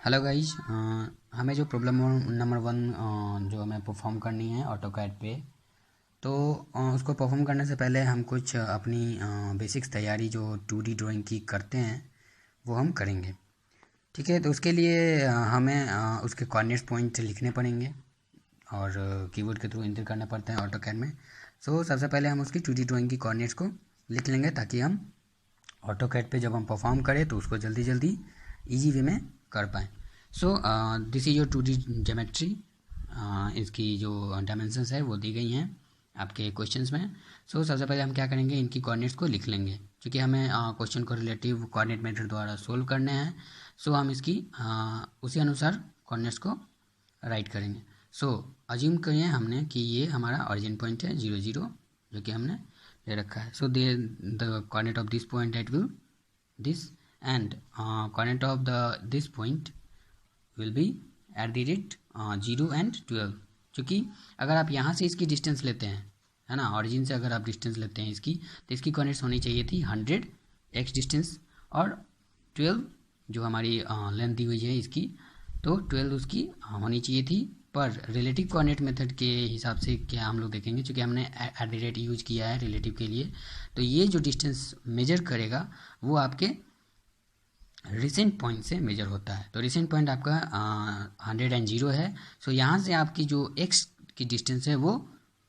Hello guys, हमें जो problem number 1 जो हमें परफॉर्म करनी है ऑटोकैड पे। तो उसको परफॉर्म करने से पहले हम कुछ अपनी बेसिक्स तैयारी जो 2D ड्राइंग की करते हैं वो हम करेंगे। ठीक है, तो उसके लिए हमें उसके कोऑर्डिनेट्स पॉइंट लिखने पड़ेंगे और कीबोर्ड के थ्रू इंटर करना पड़ता है ऑटोकैड में। सो सबसे पहले हम उसकी 2D ड्राइंग की कोऑर्डिनेट्स को लिख लेंगे ताकि हम ऑटोकैड पे जब हम परफॉर्म करें तो उसको जल्दी जल्दी इजी वे में कर पाएँ। So this is your 2D geometry. इसकी जो डायमेंशंस है वो दी गई हैं आपके क्वेश्चंस में। सबसे पहले हम क्या करेंगे, इनकी कोऑर्डिनेट्स को लिख लेंगे क्योंकि हमें क्वेश्चन को रिलेटिव कोऑर्डिनेट मेथड द्वारा सोल्व करने हैं। हम इसकी उसी अनुसार कोऑर्डिनेट्स को राइट करेंगे। अज्यूम करिए हमने कि ये हमारा ओरिजिन पॉइंट है 0 0 जो कि हमने ले रखा है। The coordinate of this point at will this and coordinate of the this point will be at the rate 0 and 12। क्योंकि अगर आप यहाँ से इसकी डिस्टेंस लेते हैं, है ना, ऑरिजिन से अगर आप डिस्टेंस लेते हैं इसकी, तो इसकी कोऑर्डिनेट्स होनी चाहिए थी 100 x डिस्टेंस और 12 जो हमारी लेंथ दी हुई है इसकी, तो 12 उसकी होनी चाहिए थी। पर रिलेटिव कोऑर्डिनेट मेथड के हिसाब से क्या हम लोग देखेंगे, क्योंकि हमने एट द रेट यूज किया है रिलेटिव के लिए, तो ये जो डिस्टेंस मेजर करेगा वो आपके रिसेंट पॉइंट से मेजर होता है। तो रिसेंट पॉइंट आपका 100 and 0 है। यहाँ से आपकी जो x की डिस्टेंस है वो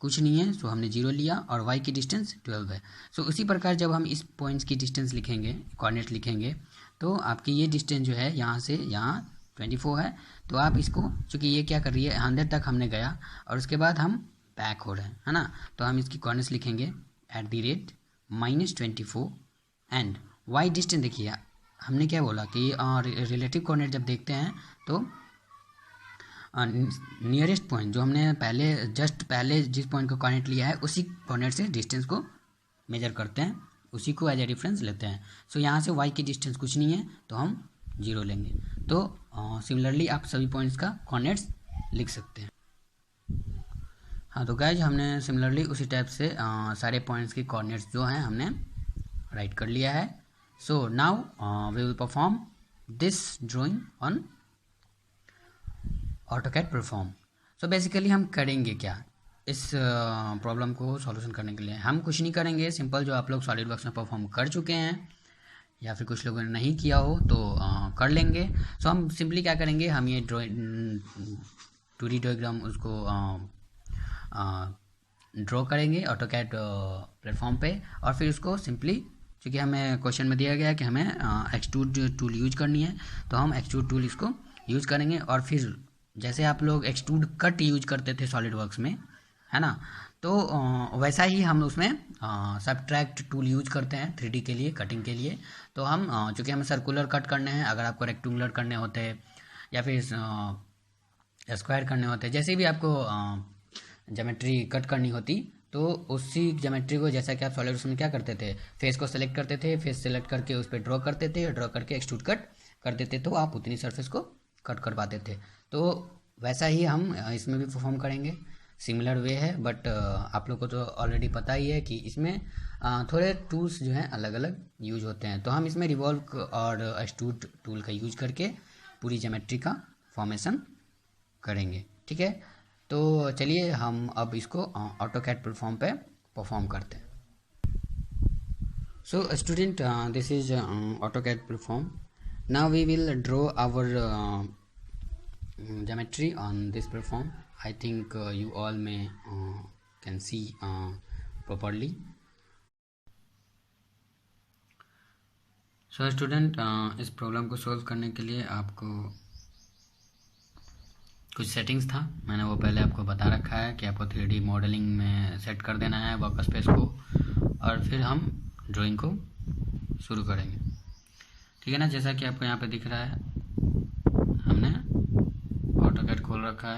कुछ नहीं है, हमने 0 लिया और y की डिस्टेंस 12 है। उसी प्रकार जब हम इस पॉइंट्स की डिस्टेंस लिखेंगे, कोऑर्डिनेट लिखेंगे, तो आपकी ये डिस्टेंस जो है यहाँ से यहाँ 24 है। तो आप इसको, चूँकि ये क्या कर रही है 100 तक हमने गया और उसके बाद हम बैक हो रहे हैं, है ना, तो हम इसकी कोऑर्डिनेट्स लिखेंगे eight the rate -24 and y distance. देखिए हमने क्या बोला कि रिलेटिव कोऑर्डिनेट जब देखते हैं तो नियरेस्ट पॉइंट जो हमने पहले जिस पॉइंट को कोऑर्डिनेट लिया है उसी कोऑर्डिनेट से डिस्टेंस को मेजर करते हैं, उसी को एज ए रेफरेंस लेते हैं। यहाँ से y की डिस्टेंस कुछ नहीं है तो हम 0 लेंगे। तो सिमिलरली आप सभी पॉइंट्स का कोऑर्डिनेट्स लिख सकते हैं। हाँ, तो गाइज हमने सिमिलरली उसी टाइप से सारे पॉइंट्स की कोऑर्डिनेट्स जो हैं हमने राइट कर लिया है। Now we will perform this drawing on AutoCAD Perform। Basically हम करेंगे क्या, इस प्रॉब्लम को सॉल्यूशन करने के लिए हम कुछ नहीं करेंगे, सिंपल जो आप लोग सॉलिडवर्क्स में परफॉर्म कर चुके हैं या फिर कुछ लोगों ने नहीं किया हो तो कर लेंगे। हम सिंपली क्या करेंगे, हम ये टू डी डायग्राम उसको ड्रॉ करेंगे ऑटोकैड प्लेटफॉर्म पे और फिर उसको सिंपली, क्योंकि हमें क्वेश्चन में दिया गया है कि हमें एक्सट्रूड टूल यूज करनी है, तो हम एक्सट्रूड टूल इसको यूज करेंगे। और फिर जैसे आप लोग एक्सट्रूड कट यूज करते थे सॉलिडवर्क्स में, है ना, तो वैसा ही हम उसमें सबट्रैक्ट टूल यूज करते हैं 3D के लिए, कटिंग के लिए। तो हम चूँकि हमें सर्कुलर कट करने हैं, अगर आपको रेक्टेंगुलर करने होते हैं या फिर स्क्वायर करने होते हैं, जैसे भी आपको ज्योमेट्री कट करनी होती, तो उसी ज्योमेट्री को, जैसा कि आप सॉलिडवर्क्स में क्या करते थे, फेस को सेलेक्ट करते थे, फेस सेलेक्ट करके उस पर ड्रॉ करते थे, ड्रॉ करके एक्सट्रूड कट कर देते, तो आप उतनी सरफेस को कट कर पाते थे। तो वैसा ही हम इसमें भी परफॉर्म करेंगे, सिमिलर वे है। बट आप लोग को तो ऑलरेडी पता ही है कि इसमें थोड़े टूल्स जो हैं अलग अलग यूज होते हैं। तो हम इसमें रिवॉल्व और एक्सट्रूड टूल का यूज करके पूरी ज्योमेट्री का फॉर्मेशन करेंगे। ठीक है, तो चलिए हम अब इसको ऑटोकैड प्लेटफॉर्म पे परफॉर्म करते हैं। Student, this is AutoCAD platform. Now we will draw our geometry on this platform. I think you all may can see properly. Student, इस प्रॉब्लम को सॉल्व करने के लिए आपको कुछ सेटिंग्स था, मैंने वो पहले आपको बता रखा है कि आपको 3D मॉडलिंग में सेट कर देना है वर्क स्पेस को, और फिर हम ड्राइंग को शुरू करेंगे। ठीक है ना, जैसा कि आपको यहाँ पे दिख रहा है हमने ऑटोकैड खोल रखा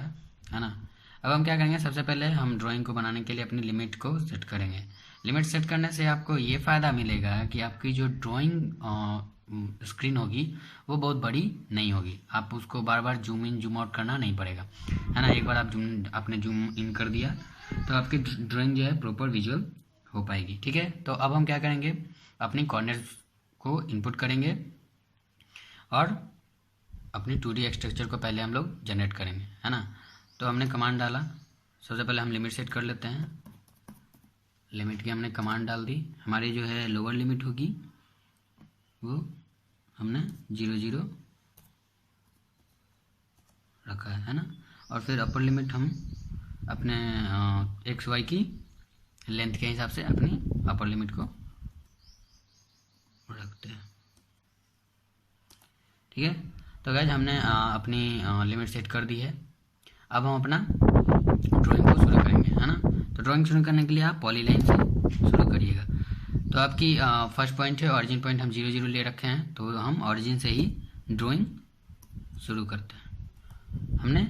है ना। अब हम क्या करेंगे, सबसे पहले हम ड्राइंग को बनाने के लिए अपनी लिमिट को सेट करेंगे। लिमिट सेट करने से आपको ये फ़ायदा मिलेगा कि आपकी जो ड्राइंग स्क्रीन होगी वो बहुत बड़ी नहीं होगी, आप उसको बार बार जूम इन जूम आउट करना नहीं पड़ेगा, है ना। एक बार आपने जूम इन कर दिया तो आपकी ड्राइंग जो है प्रॉपर विजुअल हो पाएगी। ठीक है, तो अब हम क्या करेंगे, अपनी कोऑर्डिनेट्स को इनपुट करेंगे और अपनी 2D स्ट्रक्चर को पहले हम लोग जनरेट करेंगे, है ना। तो हमने कमांड डाला, सबसे पहले हम लिमिट सेट कर लेते हैं। लिमिट की हमने कमांड डाल दी, हमारी जो है लोअर लिमिट होगी वो हमने 0 रखा है ना। और फिर अपर लिमिट हम अपने XY की लेंथ के हिसाब से अपनी अपर लिमिट को रखते हैं, ठीक है। तो गाइज हमने अपनी लिमिट सेट कर दी है। अब हम अपना ड्राइंग को शुरू करेंगे, है ना। तो ड्राइंग शुरू करने के लिए आप पॉलीलाइन से शुरू करिएगा। तो आपकी फर्स्ट पॉइंट है ऑरिजिन पॉइंट, हम 0 0 ले रखे हैं, तो हम ऑरिजिन से ही ड्राइंग शुरू करते हैं। हमने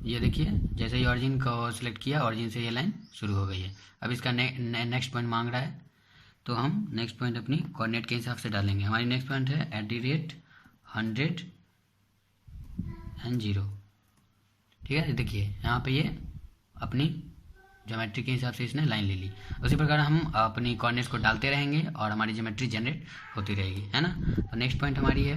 ये देखिए, जैसे ही ऑरिजिन को सिलेक्ट किया, ऑरिजिन से ये लाइन शुरू हो गई है। अब इसका नेक्स्ट पॉइंट मांग रहा है, तो हम नेक्स्ट पॉइंट अपनी कोऑर्डिनेट के हिसाब से डालेंगे। हमारी नेक्स्ट पॉइंट है @100 and 0, ठीक है। देखिए यहाँ पे ये अपनी ज्योमेट्री के हिसाब से इसने लाइन ले ली। उसी प्रकार हम अपनी कोऑर्डिनेट्स को डालते रहेंगे और हमारी ज्योमेट्री जनरेट होती रहेगी, है ना। तो नेक्स्ट पॉइंट हमारी है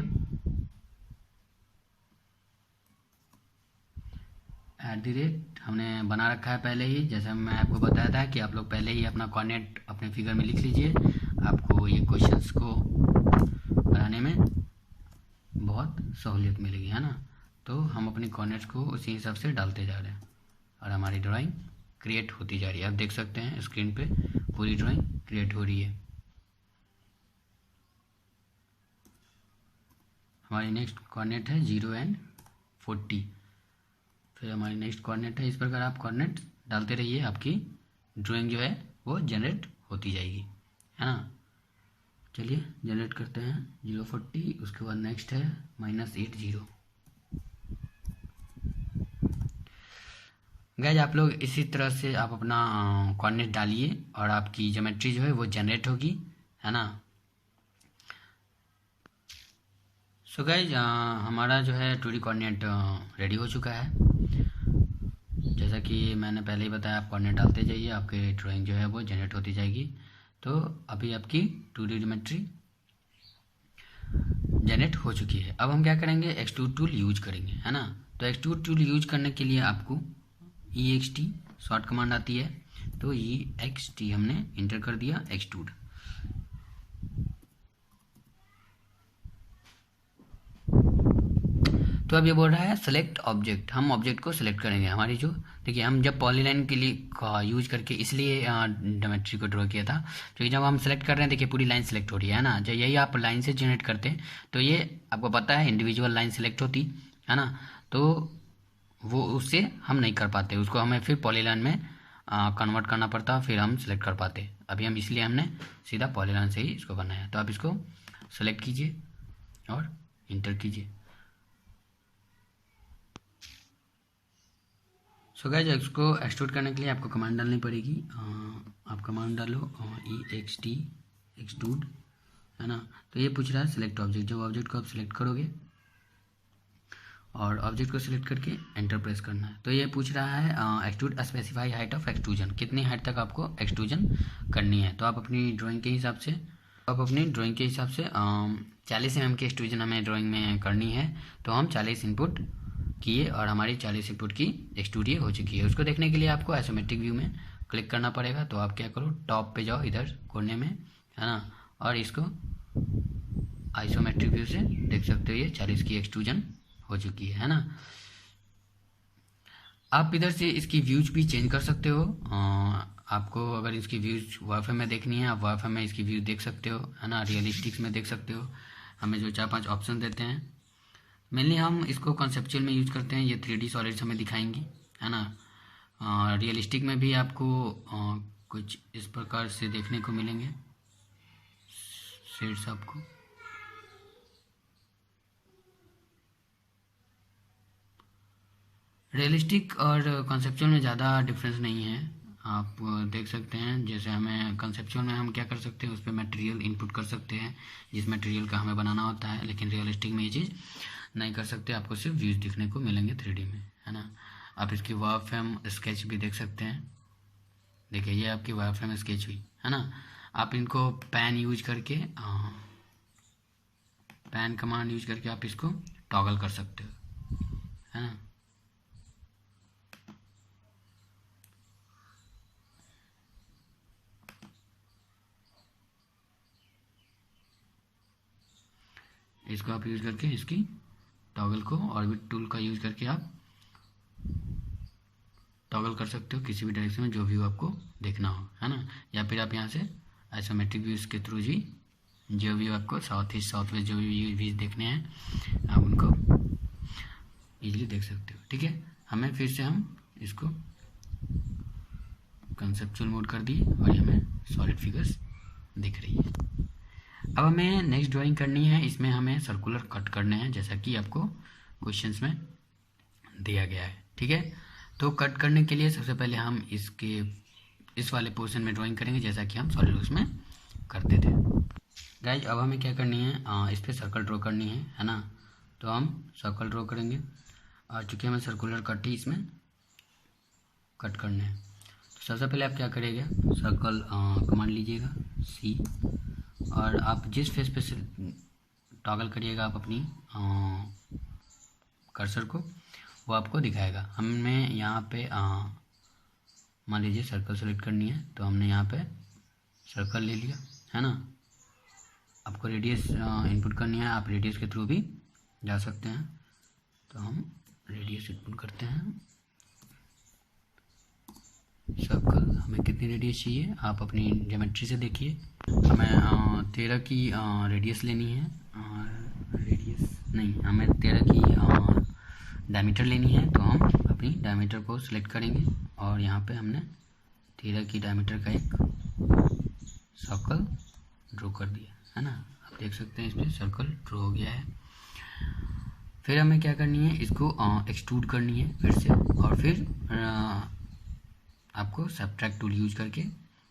@ हमने बना रखा है पहले ही, जैसे मैं आपको बताया था कि आप लोग पहले ही अपना कोऑर्डिनेट अपने फिगर में लिख लीजिए, आपको ये क्वेश्चंस को बनाने में बहुत सहूलियत मिलेगी, है ना। तो हम अपनी कोऑर्डिनेट्स को उसी हिसाब से डालते जा रहे हैं और हमारी ड्राइंग क्रिएट होती जा रही है। आप देख सकते हैं स्क्रीन पे पूरी ड्राइंग क्रिएट हो रही है। हमारी नेक्स्ट कोऑर्डिनेट है 0 and 40, फिर हमारी नेक्स्ट कोऑर्डिनेट है। इस प्रकार आप कोऑर्डिनेट डालते रहिए, आपकी ड्राइंग जो है वो जनरेट होती जाएगी, है ना। चलिए जनरेट करते हैं 0 40, उसके बाद नेक्स्ट है -8 0। गाइज आप लोग इसी तरह से आप अपना कोऑर्डिनेट डालिए और आपकी ज्योमेट्री जो है वो जनरेट होगी, है ना। सो गाइज हमारा जो है 2D कोऑर्डिनेट रेडी हो चुका है। जैसा कि मैंने पहले ही बताया, आप कोऑर्डिनेट डालते जाइए, आपकी ड्राइंग जो है वो जनरेट होती जाएगी। तो अभी आपकी 2D ज्योमेट्री जनरेट हो चुकी है। अब हम क्या करेंगे, एक्सट्रूड टूल यूज करेंगे, है ना। तो एक्सट्रूड टूल यूज करने के लिए आपको EXT शॉर्ट कमांड आती है, तो EXT हमने इंटर कर दिया, एक्सट्रूड। तो अब ये बोल रहा है सेलेक्ट ऑब्जेक्ट, हम ऑब्जेक्ट को सिलेक्ट करेंगे। हमारी जो देखिए, हम जब पॉलीलाइन के लिए यूज करके इसलिए ज्योमेट्री को ड्रॉ किया था, क्योंकि जब हम सेलेक्ट कर रहे हैं, देखिए पूरी लाइन सेलेक्ट हो रही है ना। जब यही आप लाइन से जनरेट करते हैं तो ये आपको पता है इंडिविजुअल लाइन सेलेक्ट होती है ना, तो वो उससे हम नहीं कर पाते, उसको हमें फिर पॉलीलाइन में कन्वर्ट करना पड़ता, फिर हम सेलेक्ट कर पाते। अभी हम इसलिए हमने सीधा पॉलीलाइन से ही इसको बनाया। तो आप इसको सेलेक्ट कीजिए और इंटर कीजिए। सो गाइस इसको एक्सट्रूड करने के लिए आपको कमांड डालनी पड़ेगी। आप कमांड डालो EXT एक्सट्रूड, है ना। तो ये पूछ रहा है सिलेक्ट ऑब्जेक्ट। जब ऑब्जेक्ट को आप सिलेक्ट करोगे और ऑब्जेक्ट को सिलेक्ट करके एंटर प्रेस करना है, तो ये पूछ रहा है extrude specify height of extrusion, कितनी हाइट तक आपको एक्सट्रूजन करनी है। तो आप अपनी ड्राइंग के हिसाब से 40 mm की एक्सट्रूजन हमें ड्राइंग में करनी है, तो हम 40 इनपुट किए और हमारी 40 इनपुट की एक्सट्रूड हो चुकी है। उसको देखने के लिए आपको आइसोमेट्रिक व्यू में क्लिक करना पड़ेगा। तो आप क्या करो, टॉप पे जाओ इधर कोने में, है ना, और इसको आइसोमेट्रिक व्यू से देख सकते हो ये 40 की एक्सट्रूजन हो चुकी है ना। आप इधर से इसकी व्यूज भी चेंज कर सकते हो। आपको अगर इसकी व्यूज वाईफाई में देखनी है, आप वाईफाई में इसकी व्यू देख सकते हो, है ना। रियलिस्टिक्स में देख सकते हो, हमें जो 4-5 ऑप्शन देते हैं। मेनली हम इसको कॉन्सेप्चुअल में यूज करते हैं, ये 3D सॉलिड्स हमें दिखाएंगी, है ना। रियलिस्टिक में भी आपको कुछ इस प्रकार से देखने को मिलेंगे शेड्स आपको। रियलिस्टिक और कॉन्सेप्चुअल में ज़्यादा डिफरेंस नहीं है, आप देख सकते हैं। जैसे हमें कॉन्सेप्चुअल में हम क्या कर सकते हैं, उस पर मटेरियल इनपुट कर सकते हैं जिस मटेरियल का हमें बनाना होता है, लेकिन रियलिस्टिक में ये चीज़ नहीं कर सकते, आपको सिर्फ व्यूज दिखने को मिलेंगे 3D में, है ना। आप इसकी वायरफ्रेम स्केच भी देख सकते हैं। देखिए ये आपकी वायरफ्रेम स्केच हुई, है ना। आप इनको पैन यूज करके पैन कमांड यूज करके आप इसको टॉगल कर सकते हो, है ना। इसको आप यूज़ करके इसकी टॉगल को ऑर्बिट टूल का यूज़ करके आप टॉगल कर सकते हो किसी भी डायरेक्शन में जो व्यू आपको देखना हो, है ना। या फिर आप यहाँ से आइसोमेट्रिक व्यूज़ के थ्रू जी जो व्यू आपको साउथ ईस्ट साउथ वेस्ट जो भी व्यूज़ देखने हैं आप उनको इजीली देख सकते हो, ठीक है। हमें फिर से हम इसको कंसेप्चुअल मोड कर दिए और हमें सॉलिड फिगर्स दिख रही है। अब हमें नेक्स्ट ड्राइंग करनी है, इसमें हमें सर्कुलर कट करने हैं जैसा कि आपको क्वेश्चंस में दिया गया है, ठीक है। तो कट करने के लिए सबसे पहले हम इस वाले पोर्शन में ड्राइंग करेंगे जैसा कि हम सॉलिड वर्क्स में करते थे। गाइज अब हमें क्या करनी है, इस पर सर्कल ड्रॉ करनी है ना। तो हम सर्कल ड्रॉ करेंगे और चूँकि हमें सर्कुलर कट ही इसमें कट करने हैं। तो सबसे पहले आप क्या करिएगा, सर्कल कमांड लीजिएगा C और आप जिस फेस पे टॉगल करिएगा आप अपनी कर्सर को, वो आपको दिखाएगा। हमें यहाँ पे मान लीजिए सर्कल सेलेक्ट करनी है तो हमने यहाँ पे सर्कल ले लिया, है ना। आपको रेडियस इनपुट करनी है, आप रेडियस के थ्रू भी जा सकते हैं। तो हम रेडियस इनपुट करते हैं। सर्कल हमें कितनी रेडियस चाहिए आप अपनी ज्योमेट्री से देखिए। हमें 13 की रेडियस लेनी है, रेडियस नहीं, हमें 13 की डायमीटर लेनी है। तो हम अपनी डायमीटर को सिलेक्ट करेंगे और यहाँ पे हमने 13 की डायमीटर का एक सर्कल ड्रॉ कर दिया, है ना। आप देख सकते हैं इसमें सर्कल ड्रॉ हो गया है। फिर हमें क्या करनी है, इसको एक्सट्रूड करनी है फिर से, और फिर आपको सब्ट्रैक्ट टूल यूज करके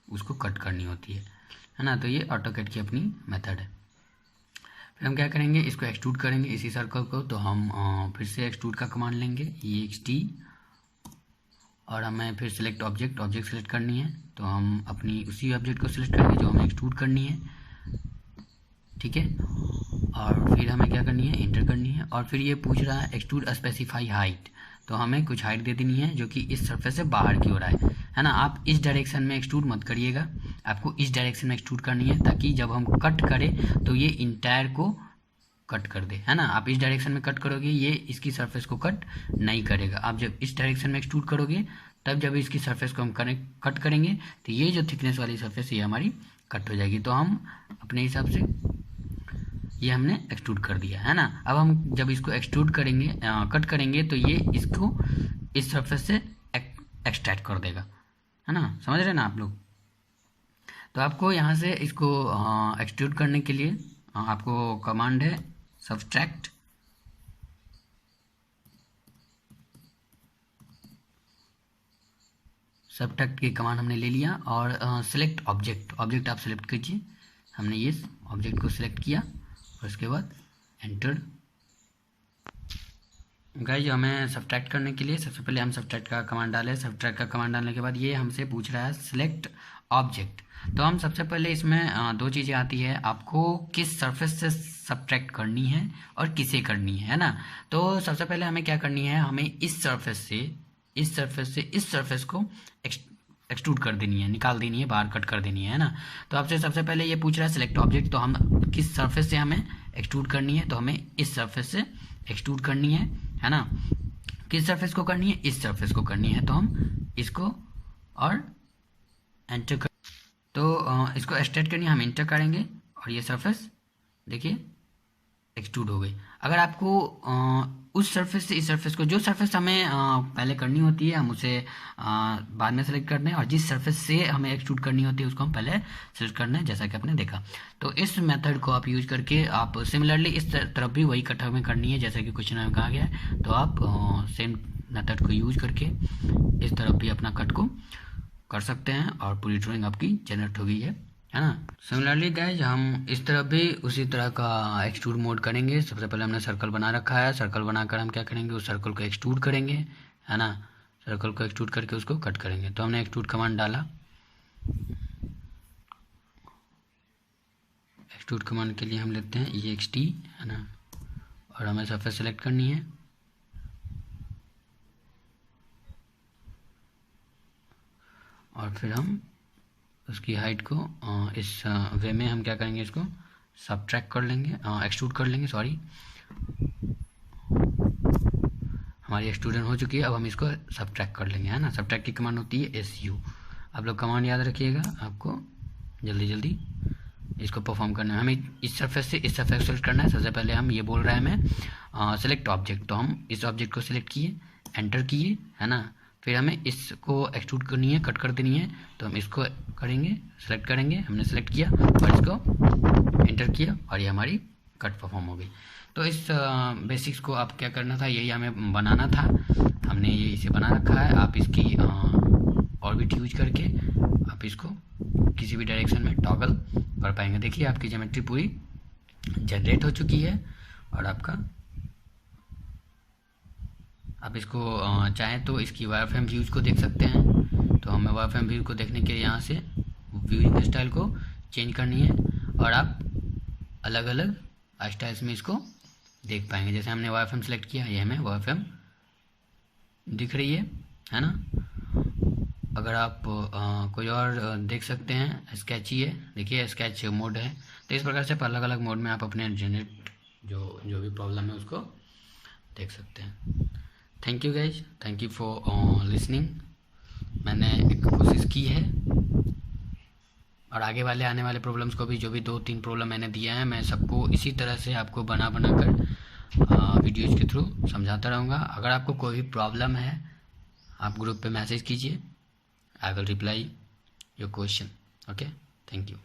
उसको कट करनी होती है ना। तो ये ऑटोकैड की अपनी मेथड है। फिर हम क्या करेंगे, इसको एक्सट्रूड करेंगे इसी सर्कल को। तो हम फिर से एक्सट्रूड का कमांड लेंगे EXT और हमें फिर सिलेक्ट ऑब्जेक्ट सेलेक्ट करनी है। तो हम अपनी उसी ऑब्जेक्ट को सिलेक्ट करेंगे जो हमें एक्सट्रूड करनी है, ठीक है। और फिर हमें क्या करनी है, इंटर करनी है। और फिर ये पूछ रहा है एक्सट्रूड स्पेसिफाई हाइट, तो हमें कुछ हाइट दे देनी है जो कि इस सरफेस से बाहर की ओर है ना। आप इस डायरेक्शन में एक्सट्रूड मत करिएगा, आपको इस डायरेक्शन में एक्सट्रूड करनी है ताकि जब हम कट करें तो ये इंटायर को कट कर दे, है ना। आप इस डायरेक्शन में कट करोगे ये इसकी सरफेस को कट नहीं करेगा। आप जब इस डायरेक्शन में एक्सट्रूड करोगे तब जब इसकी सरफेस को हम कट करेंगे तो ये जो थिकनेस वाली सरफेस ये हमारी कट हो जाएगी। तो हम अपने हिसाब से ये हमने एक्सट्रूड कर दिया, है ना। अब हम जब इसको एक्सट्रूड करेंगे कट करेंगे तो ये इसको इस सरफेस से एक्सट्रैक्ट कर देगा, है ना। समझ रहे हैं ना आप लोग। तो आपको यहाँ से इसको एक्सट्रूड करने के लिए आपको कमांड है सब्ट्रैक्ट, की कमांड हमने ले लिया। और सिलेक्ट ऑब्जेक्ट आप सिलेक्ट कीजिए। हमने ये ऑब्जेक्ट को सिलेक्ट किया और उसके बाद एंटर। गाइस हमें सब्ट्रैक्ट करने के लिए सबसे पहले हम सब्ट्रैक्ट का कमांड डालें। सब्ट्रैक्ट का कमांड डालने के बाद ये हमसे पूछ रहा है सिलेक्ट ऑब्जेक्ट। तो हम सबसे पहले इसमें दो चीज़ें आती है, आपको किस सरफेस से सब्ट्रैक्ट करनी है और किसे करनी है ना। तो सबसे पहले हमें क्या करनी है, हमें इस सरफेस से इस सरफेस को एक्सट्रूड कर देनी है, निकाल देनी है, बाहर कट कर देनी है ना। तो आपसे सबसे पहले ये पूछ रहा है सिलेक्ट ऑब्जेक्ट, तो हम किस सरफेस से हमें एक्सट्रूड करनी है, तो हमें इस सरफेस से एक्सट्रूड करनी है ना। किस सरफेस को करनी है, इस सरफेस को करनी है। तो हम इसको और एंटर कर, तो इसको एक्सट्रैक्ट करनी है, हम एंटर करेंगे और ये सरफेस देखिए एक्सट्रूड हो गई। अगर आपको उस सरफेस से इस सरफेस को, जो सरफेस हमें पहले करनी होती है हम उसे बाद में सेलेक्ट करते हैं, और जिस सरफेस से हमें एक्सट्रूड करनी होती है उसको हम पहले सेलेक्ट करना है, जैसा कि आपने देखा। तो इस मेथड को आप यूज करके आप सिमिलरली इस तरफ भी वही कट हमें करनी है जैसा कि क्वेश्चन में कहा गया है। तो आप सेम मेथड को यूज करके इस तरफ भी अपना कट को कर सकते हैं और पूरी ड्राइंग आपकी जनरेट हो गई है ना। सिमिलरली गाइज हम इस तरफ भी उसी तरह का एक्सट्रूड मोड करेंगे। सबसे पहले हमने सर्कल बना रखा है, सर्कल बनाकर हम क्या करेंगे, उस सर्कल को एक्सट्रूड करेंगे, है ना। सर्कल को एक्सट्रूड करके उसको कट करेंगे। तो हमने एक्सट्रूड कमांड डाला। एक्सट्रूड कमांड के लिए हम लेते हैं EXT, है ना, और हमें सरफेस सेलेक्ट करनी है। और फिर हम उसकी हाइट को इस वे में हम क्या करेंगे, इसको सबट्रैक्ट कर लेंगे, एक्सट्रूड कर लेंगे, सॉरी। हमारी एक्सट्रूजन हो चुकी है, अब हम इसको सबट्रैक्ट कर लेंगे, है ना। सबट्रैक्ट की कमांड होती है SU। आप लोग कमांड याद रखिएगा, आपको जल्दी जल्दी इसको परफॉर्म करना है। हमें इस सरफेस से इस सरफेस सेलेक्ट करना है। सबसे पहले हम ये बोल रहा है हमें सेलेक्ट ऑब्जेक्ट, तो हम इस ऑब्जेक्ट को सिलेक्ट किए, एंटर किए, है ना। फिर हमें इसको एक्सट्रूड करनी है, कट कर देनी है, तो हम इसको करेंगे, सेलेक्ट करेंगे, हमने सेलेक्ट किया और इसको एंटर किया और ये हमारी कट परफॉर्म हो गई। तो इस बेसिक्स को आप क्या करना था, यही हमें बनाना था, हमने ये इसे बना रखा है। आप इसकी ऑर्बिट यूज करके आप इसको किसी भी डायरेक्शन में टॉगल कर पाएंगे। देखिए आपकी ज्योमेट्री पूरी जनरेट हो चुकी है और आप इसको चाहें तो इसकी वायरफ्रेम व्यूज को देख सकते हैं। तो हमें वायरफ्रेम व्यू को देखने के लिए यहाँ से व्यूइंग स्टाइल को चेंज करनी है और आप अलग अलग स्टाइल्स में इसको देख पाएंगे। जैसे हमने वायरफ्रेम सेलेक्ट किया, ये हमें वायरफ्रेम दिख रही है ना। अगर आप कोई और देख सकते हैं, स्केच ही है, देखिए स्केच मोड है। तो इस प्रकार से अलग अलग मोड में आप अपने जनरेट जो भी प्रॉब्लम है उसको देख सकते हैं। Thank you guys, thank you for listening. मैंने एक कोशिश की है और आगे वाले आने वाले प्रॉब्लम्स को भी, जो भी 2-3 प्रॉब्लम मैंने दिया है, मैं सबको इसी तरह से आपको बना कर वीडियोज़ के थ्रू समझाता रहूँगा। अगर आपको कोई भी प्रॉब्लम है, आप ग्रुप पे मैसेज कीजिए, I will reply your question. Okay, thank you.